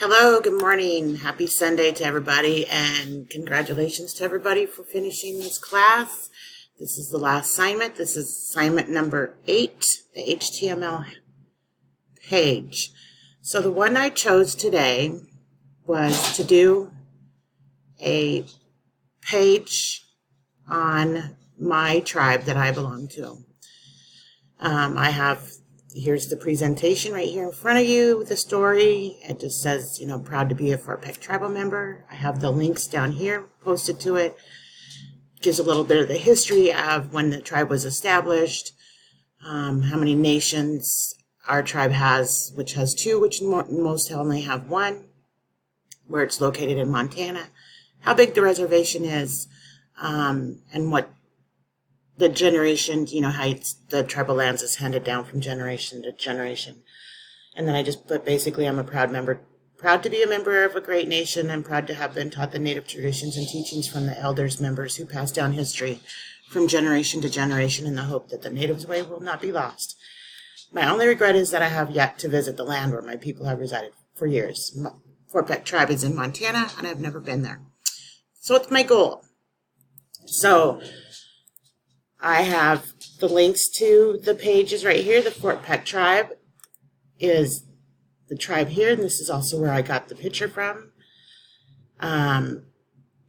Hello, good morning. Happy Sunday to everybody, and congratulations to everybody for finishing this class. This is the last assignment. This is assignment number 8, the HTML page. So the one I chose today was to do a page on my tribe that I belong to. Here's the presentation right here in front of you with the story. It just says, proud to be a Fort Peck tribal member. I have the links down here posted to it. Gives a little bit of the history of when the tribe was established, how many nations our tribe has, which has 2, which most only have 1, where it's located in Montana, how big the reservation is, and what the generation, how the tribal lands is handed down from generation to generation. And then I just put basically I'm a proud to be a member of a great nation, and proud to have been taught the native traditions and teachings from the elders members who pass down history from generation to generation in the hope that the natives' way will not be lost. My only regret is that I have yet to visit the land where my people have resided for years. Fort Peck tribe is in Montana, and I've never been there. So it's my goal. So I have the links to the pages right here. The Fort Peck tribe is the tribe here, and this is also where I got the picture from.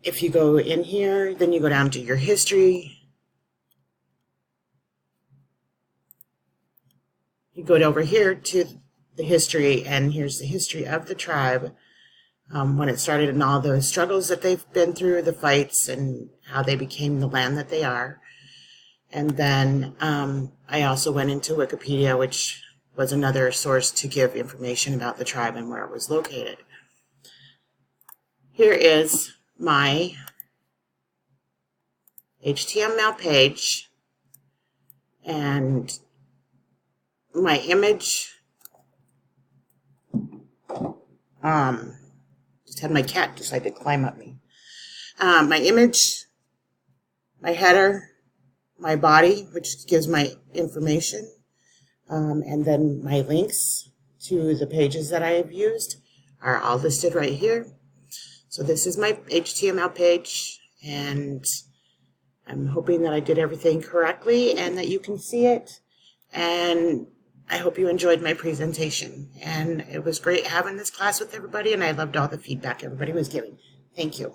If you go in here, then you go down to your history. You go over here to the history, and here's the history of the tribe, when it started and all the struggles that they've been through, the fights, and how they became the land that they are. And then I also went into Wikipedia, which was another source to give information about the tribe and where it was located. Here is my HTML page, and my image, just had my cat decide to climb up me. My image, my header, my body, which gives my information, and then my links to the pages that I have used are all listed right here. So this is my HTML page, and I'm hoping that I did everything correctly and that you can see it, and I hope you enjoyed my presentation. And it was great having this class with everybody, and I loved all the feedback everybody was giving. Thank you.